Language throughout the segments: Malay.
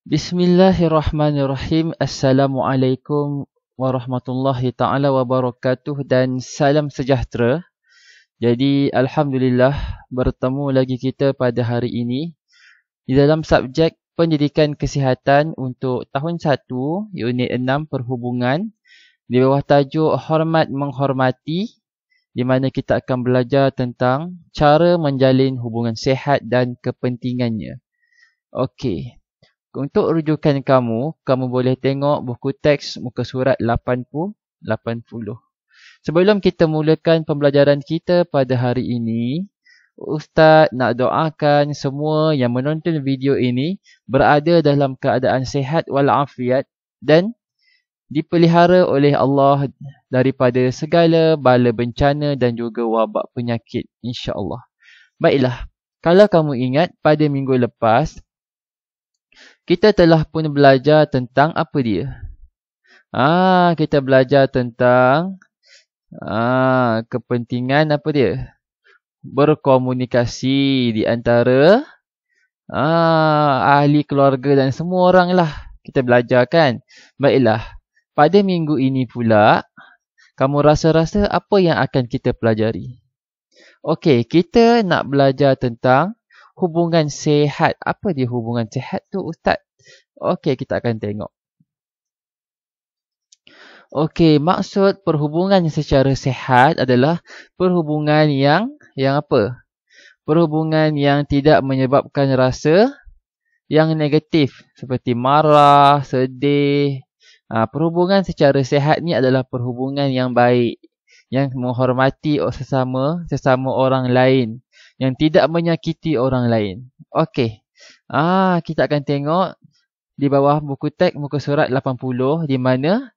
Bismillahirrahmanirrahim. Assalamualaikum warahmatullahi ta'ala wabarakatuh dan salam sejahtera. Jadi Alhamdulillah bertemu lagi kita pada hari ini di dalam subjek pendidikan kesihatan untuk tahun 1 unit 6 perhubungan di bawah tajuk hormat menghormati, di mana kita akan belajar tentang cara menjalin hubungan sihat dan kepentingannya. Okey. Untuk rujukan kamu boleh tengok buku teks muka surat 80. Sebelum kita mulakan pembelajaran kita pada hari ini, Ustaz nak doakan semua yang menonton video ini berada dalam keadaan sihat walafiat dan dipelihara oleh Allah daripada segala bala bencana dan juga wabak penyakit, insya-Allah. Baiklah, kalau kamu ingat pada minggu lepas kita telah pun belajar tentang apa dia? Kita belajar tentang kepentingan apa dia? Berkomunikasi di antara ahli keluarga dan semua orang lah. Kita belajar kan? Baiklah, pada minggu ini pula, kamu rasa-rasa apa yang akan kita pelajari? Okey, kita nak belajar tentang hubungan sihat. Apa dia hubungan sihat tu, Ustaz? Okey, kita akan tengok. Okey, maksud perhubungan secara sihat adalah perhubungan yang apa? Perhubungan yang tidak menyebabkan rasa yang negatif seperti marah, sedih. Perhubungan secara sihat ni adalah perhubungan yang baik, yang menghormati sesama orang lain, yang tidak menyakiti orang lain. Okey. Kita akan tengok di bawah buku teks muka surat 80 di mana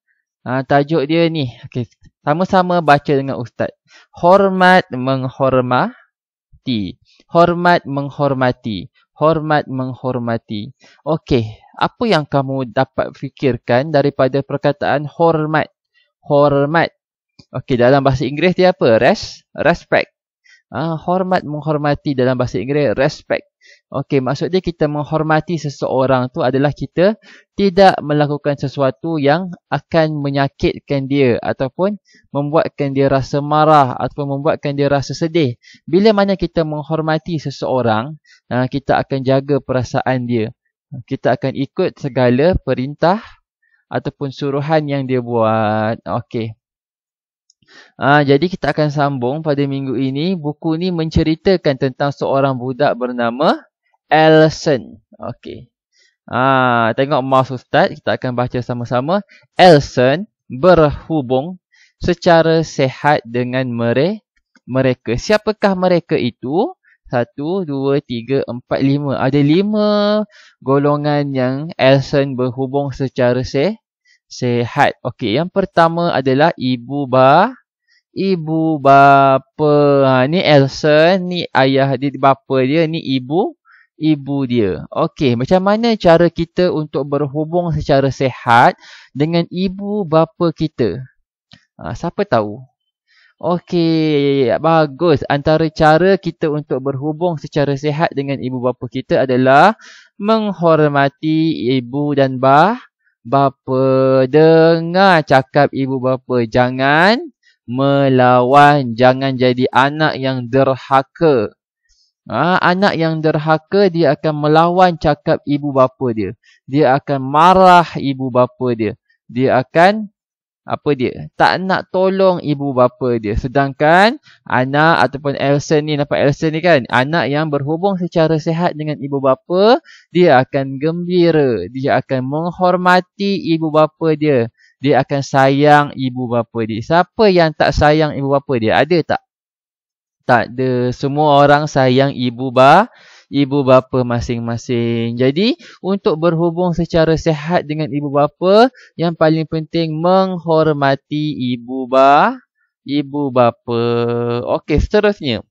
tajuk dia ni. Okey, sama-sama baca dengan Ustaz. Hormat menghormati. Hormat menghormati. Hormat menghormati. Okey, apa yang kamu dapat fikirkan daripada perkataan hormat? Hormat. Okey, dalam bahasa Inggeris dia apa? Respect. Hormat menghormati dalam bahasa Inggeris respect. Okey, maksudnya kita menghormati seseorang tu adalah kita tidak melakukan sesuatu yang akan menyakitkan dia ataupun membuatkan dia rasa marah ataupun membuatkan dia rasa sedih. Bila mana kita menghormati seseorang, kita akan jaga perasaan dia. Kita akan ikut segala perintah ataupun suruhan yang dia buat. Okey. Jadi kita akan sambung pada minggu ini. Buku ni menceritakan tentang seorang budak bernama Elson. Okey. Tengok mouse Ustaz. Kita akan baca sama-sama. Elson berhubung secara sehat dengan mereka. Siapakah mereka itu? 1, 2, 3, 4, 5. Ada 5 golongan yang Elson berhubung secara sehat. Okey, yang pertama adalah ibu bapa. Ni Elson, ni ayah dia, bapa dia, ni ibu dia. Okey, macam mana cara kita untuk berhubung secara sehat dengan ibu bapa kita? Siapa tahu? Okey, bagus. Antara cara kita untuk berhubung secara sehat dengan ibu bapa kita adalah menghormati ibu dan bapa. Dengar cakap ibu bapa. Jangan melawan. Jangan jadi anak yang derhaka. Anak yang derhaka, dia akan melawan cakap ibu bapa dia. Dia akan marah ibu bapa dia. Dia akan tak nak tolong ibu bapa dia. Sedangkan anak ataupun Elson ni, nampak Elson ni kan, anak yang berhubung secara sihat dengan ibu bapa, dia akan gembira, dia akan menghormati ibu bapa dia, dia akan sayang ibu bapa dia. Siapa yang tak sayang ibu bapa dia? Ada tak? Tak ada. Semua orang sayang ibu bapa masing-masing. Jadi, untuk berhubung secara sihat dengan ibu bapa, yang paling penting menghormati ibu bapa. Okey, seterusnya.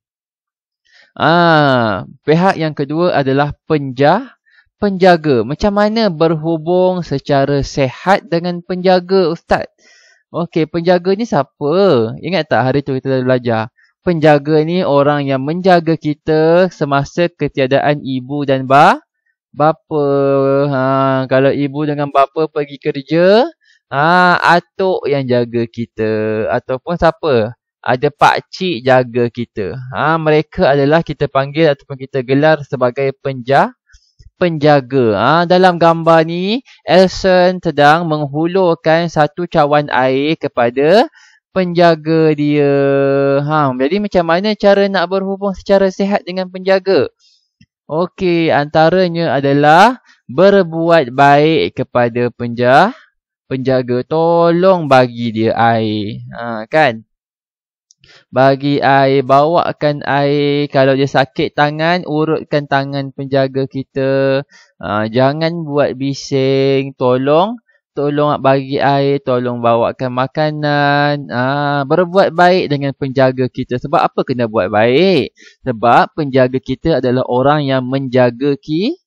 Pihak yang kedua adalah penjaga. Macam mana berhubung secara sihat dengan penjaga, Ustaz? Okey, penjaga ni siapa? Ingat tak hari tu kita dah belajar? Penjaga ni orang yang menjaga kita semasa ketiadaan ibu dan bapa. Kalau ibu dengan bapa pergi kerja, atuk yang jaga kita. Ataupun siapa? Ada pakcik jaga kita. Mereka adalah kita panggil ataupun kita gelar sebagai penjaga. Dalam gambar ni, Elson sedang menghulurkan satu cawan air kepada penjaga dia. Jadi macam mana cara nak berhubung secara sihat dengan penjaga? Okey, antaranya adalah berbuat baik kepada penjaga. Tolong bagi dia air. Kan? Bagi air, bawakan air. Kalau dia sakit tangan, urutkan tangan penjaga kita. Jangan buat bising. Tolong bagi air. Tolong bawakan makanan. Berbuat baik dengan penjaga kita. Sebab apa kena buat baik? Sebab penjaga kita adalah orang yang menjaga kita.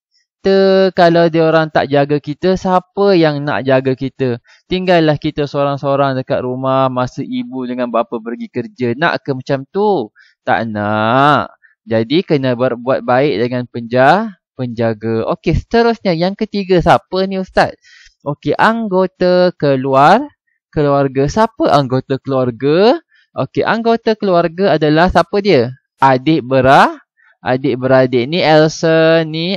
Kalau dia orang tak jaga kita, siapa yang nak jaga kita? Tinggallah kita seorang-seorang dekat rumah masa ibu dengan bapa pergi kerja. Nak ke macam tu? Tak nak. Jadi kena berbuat baik dengan penjaga. Okey, seterusnya yang ketiga siapa ni Ustaz? Okey, anggota keluarga. Siapa anggota keluarga? Okey, anggota keluarga adalah siapa dia? Adik-beradik. Ni Elsa, ni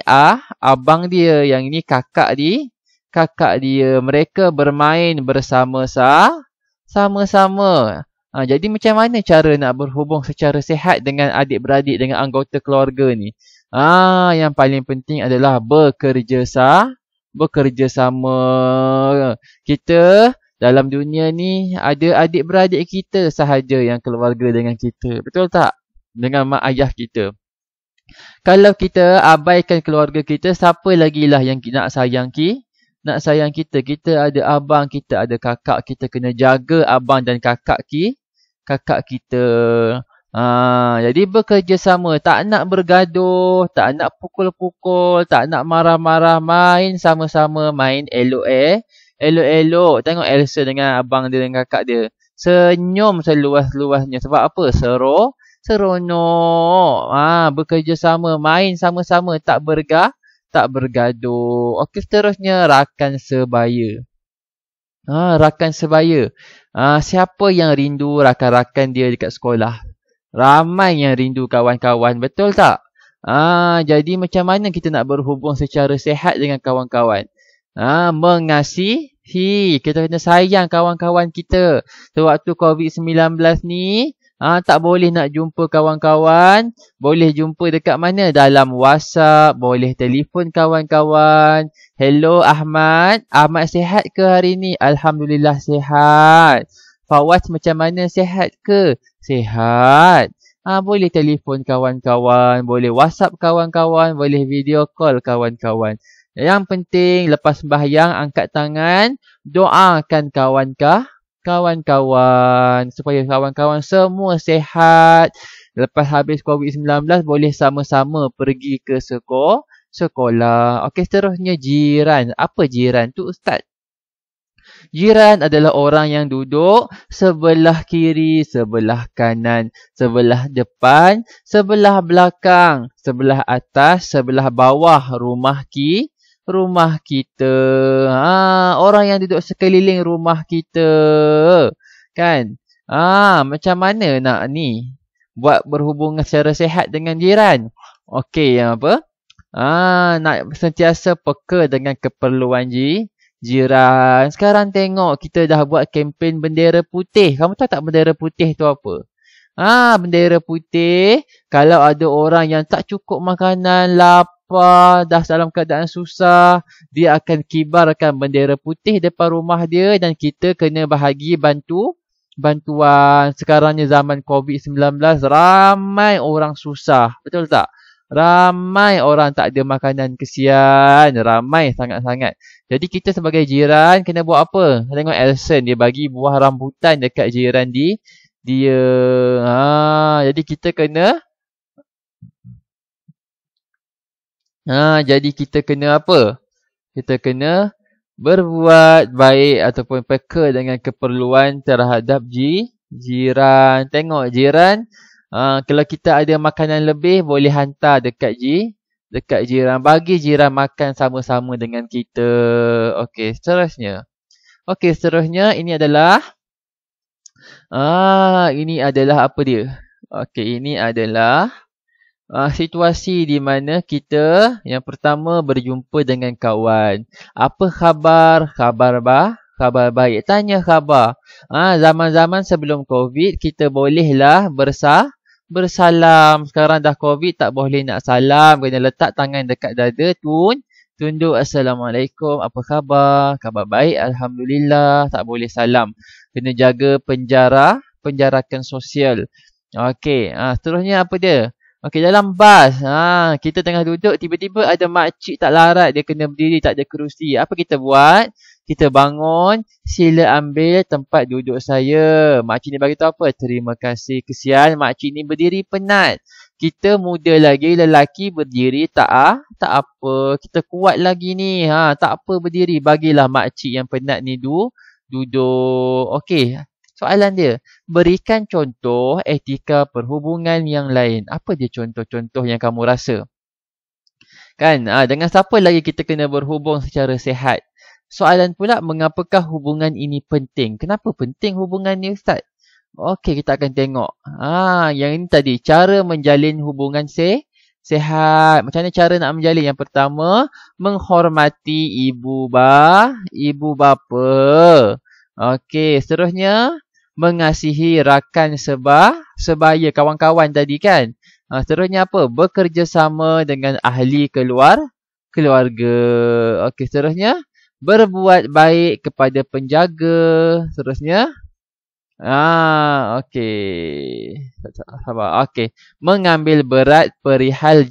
abang dia. Yang ni kakak dia. Mereka bermain bersama-sama. Jadi macam mana cara nak berhubung secara sihat dengan adik-beradik, dengan anggota keluarga ni? Yang paling penting adalah bekerjasama. Kita dalam dunia ni ada adik-beradik kita sahaja yang keluarga dengan kita. Betul tak? Dengan mak ayah kita. Kalau kita abaikan keluarga kita, siapa lagi lah yang nak sayang kita? Kita ada abang, kita ada kakak. Kita kena jaga abang dan kakak kita. Jadi bekerjasama. Tak nak bergaduh, tak nak pukul-pukul, tak nak marah-marah. Main sama-sama, main elok-elok. Tengok Elsa dengan abang dia dan kakak dia. Senyum seluas-luasnya. Sebab apa? Seronok. Bekerjasama, main sama-sama, tak bergaduh. Okey, seterusnya rakan sebaya. Rakan sebaya. Siapa yang rindu rakan-rakan dia dekat sekolah? Ramai yang rindu kawan-kawan, betul tak? Jadi macam mana kita nak berhubung secara sihat dengan kawan-kawan? Mengasihi. Kita kena sayang kawan-kawan kita. Sewaktu COVID-19 ni, tak boleh nak jumpa kawan-kawan. Boleh jumpa dekat mana? Dalam WhatsApp. Boleh telefon kawan-kawan. Hello Ahmad. Ahmad sihat ke hari ni? Alhamdulillah sihat. Fawaz macam mana? Sihat ke? Sihat. Boleh telefon kawan-kawan. Boleh WhatsApp kawan-kawan. Boleh video call kawan-kawan. Yang penting lepas sembahyang angkat tangan. Doakan kawan-kawan supaya kawan-kawan semua sihat. Lepas habis COVID-19 boleh sama-sama pergi ke sekolah. Okey, seterusnya jiran. Apa jiran tu Ustaz? Jiran adalah orang yang duduk sebelah kiri, sebelah kanan, sebelah depan, sebelah belakang, sebelah atas, sebelah bawah rumah kita. Orang yang duduk sekeliling rumah kita. Kan? Macam mana nak ni buat berhubungan secara sihat dengan jiran? Okey, yang apa? Nak sentiasa peka dengan keperluan jiran. Sekarang tengok kita dah buat kempen bendera putih. Kamu tahu tak bendera putih tu apa? Bendera putih, kalau ada orang yang tak cukup makanan, lapar, dah dalam keadaan susah, dia akan kibarkan bendera putih depan rumah dia dan kita kena bahagi bantuan. Sekarang ni zaman COVID-19, ramai orang susah. Betul tak? Ramai orang tak ada makanan, kesian. Ramai sangat-sangat. Jadi kita sebagai jiran kena buat apa? Tengok Elson, dia bagi buah rambutan dekat jiran dia. Jadi kita kena apa? Kita kena berbuat baik ataupun peka dengan keperluan terhadap jiran. Tengok jiran, kalau kita ada makanan lebih boleh hantar dekat dekat jiran. Bagi jiran makan sama-sama dengan kita. Okey, seterusnya. Okey, seterusnya ini adalah ini adalah apa dia? Okey, ini adalah situasi di mana kita yang pertama berjumpa dengan kawan. Apa khabar? Khabar baik. Tanya khabar. Zaman-zaman sebelum COVID kita bolehlah bersalam. Sekarang dah COVID tak boleh nak salam. Kena letak tangan dekat dada tunduk Assalamualaikum. Apa khabar? Khabar baik. Alhamdulillah. Tak boleh salam. Kena jaga penjarakan sosial. Okey, seterusnya apa dia? Okey, dalam bas, kita tengah duduk, tiba-tiba ada makcik tak larat, dia kena berdiri, tak ada kerusi. Apa kita buat? Kita bangun, sila ambil tempat duduk saya. Makcik ni bagi tahu apa? Terima kasih, kesian makcik ni berdiri penat. Kita muda lagi, lelaki berdiri tak apa. Kita kuat lagi ni, tak apa berdiri. Bagilah makcik yang penat ni duduk. Okey. Soalan dia, berikan contoh etika perhubungan yang lain. Apa dia contoh-contoh yang kamu rasa? Kan, dengan siapa lagi kita kena berhubung secara sihat? Soalan pula, mengapakah hubungan ini penting? Kenapa penting hubungan ni, Ustaz? Okey, kita akan tengok. Yang ini tadi, cara menjalin hubungan sihat. Macam mana cara nak menjalin? Yang pertama, menghormati ibu bapa. Okey, seterusnya, mengasihi rakan sebaya kawan-kawan tadi kan. Seterusnya apa? Bekerjasama dengan ahli keluarga. Okey, seterusnya berbuat baik kepada penjaga. Seterusnya okey. Sabar. Okey, mengambil berat perihal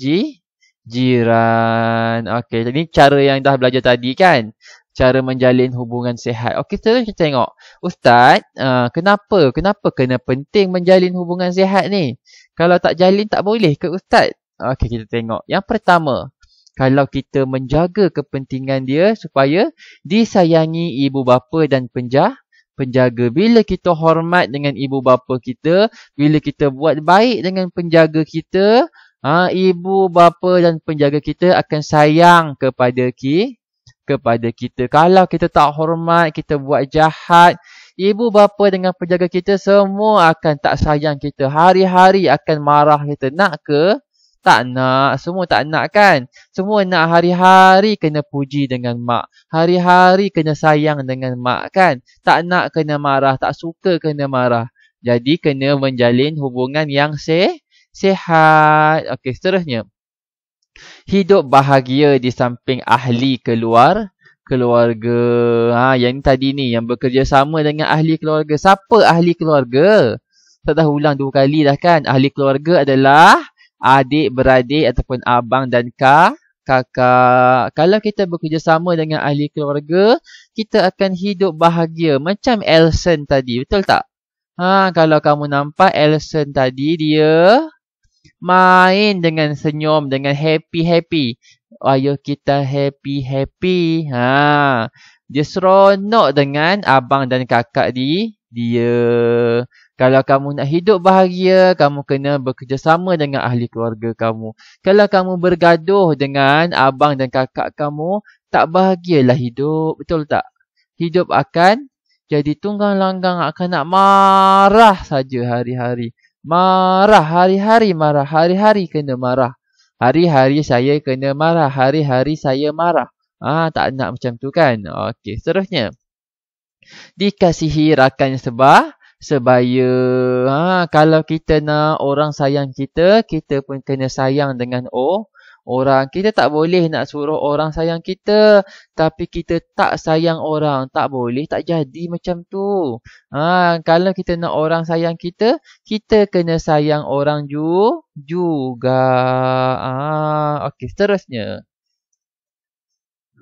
jiran. Okey, ini cara yang dah belajar tadi kan. Cara menjalin hubungan sihat. Okey, terus kita tengok. Ustaz, kenapa kena penting menjalin hubungan sihat ni? Kalau tak jalin tak boleh ke Ustaz? Okey, kita tengok. Yang pertama, kalau kita menjaga kepentingan dia supaya disayangi ibu bapa dan penjaga. Bila kita hormat dengan ibu bapa kita, bila kita buat baik dengan penjaga kita, ibu bapa dan penjaga kita akan sayang kepada kita. Kalau kita tak hormat, kita buat jahat, ibu bapa dengan penjaga kita semua akan tak sayang kita. Hari-hari akan marah kita. Nak ke? Tak nak. Semua tak nak kan? Semua nak hari-hari kena puji dengan mak. Hari-hari kena sayang dengan mak kan? Tak nak kena marah. Tak suka kena marah. Jadi kena menjalin hubungan yang sihat. Okey, seterusnya. Hidup bahagia di samping ahli keluarga. Yang tadi ni, yang bekerjasama dengan ahli keluarga. Siapa ahli keluarga? Saya dah ulang 2 kali dah kan. Ahli keluarga adalah adik-beradik ataupun abang dan kakak. Kalau kita bekerjasama dengan ahli keluarga, kita akan hidup bahagia. Macam Elson tadi, betul tak? Kalau kamu nampak Elson tadi, dia main dengan senyum, dengan happy-happy. Ayo kita happy-happy. Dia seronok dengan abang dan kakak dia. Kalau kamu nak hidup bahagia, kamu kena bekerjasama dengan ahli keluarga kamu. Kalau kamu bergaduh dengan abang dan kakak kamu, tak bahagialah hidup. Betul tak? Hidup akan jadi tunggang langgang, akan nak marah saja hari-hari. Marah, hari-hari marah, hari-hari kena marah. Hari-hari saya kena marah, hari-hari saya marah. Tak nak macam tu kan? Okey, seterusnya. Dikasihi rakan sebaya. Kalau kita nak orang sayang kita, kita pun kena sayang dengan orang. Kita tak boleh nak suruh orang sayang kita, tapi kita tak sayang orang. Tak boleh, tak jadi macam tu. Kalau kita nak orang sayang kita, kita kena sayang orang juga. Okey, seterusnya.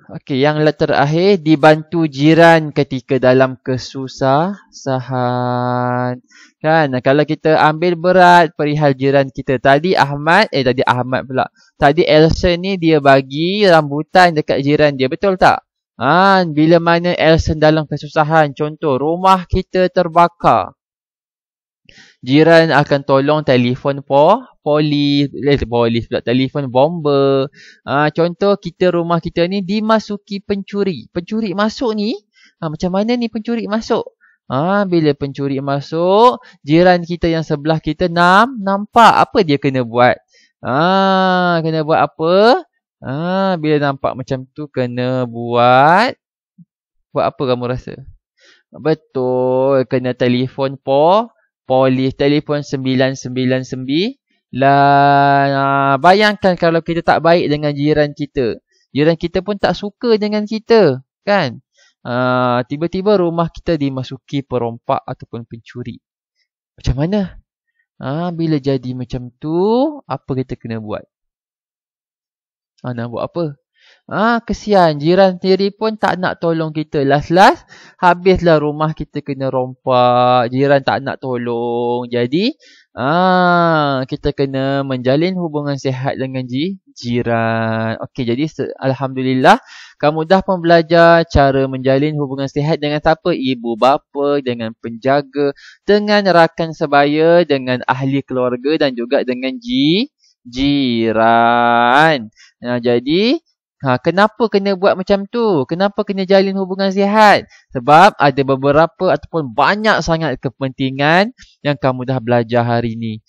Okey, yang terakhir, dibantu jiran ketika dalam kesusahan. Kan, kalau kita ambil berat perihal jiran kita. Tadi Ahmad pula. Tadi Elson ni dia bagi rambutan dekat jiran dia. Betul tak? Bila mana Elson dalam kesusahan. Contoh, rumah kita terbakar. Jiran akan tolong telefon polis pula, telefon bomba. Contoh rumah kita ni dimasuki pencuri. Pencuri masuk ni, macam mana ni pencuri masuk? Bila pencuri masuk, jiran kita yang sebelah kita nampak apa dia kena buat? Kena buat apa? Bila nampak macam tu kena buat apa kamu rasa? Betul, kena telefon polis, telefon 999. Bayangkan kalau kita tak baik dengan jiran kita. Jiran kita pun tak suka dengan kita, kan? Tiba-tiba rumah kita dimasuki perompak ataupun pencuri. Macam mana? Bila jadi macam tu, apa kita kena buat? Nak buat apa? Kesian. Jiran sendiri pun tak nak tolong kita. Last-last, habislah rumah kita kena rompak. Jiran tak nak tolong. Jadi, kita kena menjalin hubungan sihat dengan jiran. Okey, jadi Alhamdulillah, kamu dah pun belajar cara menjalin hubungan sihat dengan siapa? Ibu bapa, dengan penjaga, dengan rakan sebaya, dengan ahli keluarga dan juga dengan jiran. Jadi, kenapa kena buat macam tu? Kenapa kena jalin hubungan sihat? Sebab ada beberapa ataupun banyak sangat kepentingan yang kamu dah belajar hari ni.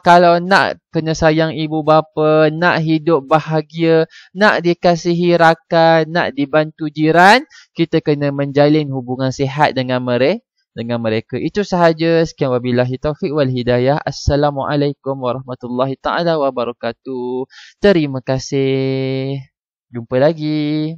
Kalau nak kena sayang ibu bapa, nak hidup bahagia, nak dikasihi rakan, nak dibantu jiran, kita kena menjalin hubungan sihat dengan mereka. Itu sahaja. Sekian wabillahi taufiq wal hidayah. Assalamualaikum warahmatullahi taala wabarakatuh. Terima kasih. Jumpa lagi.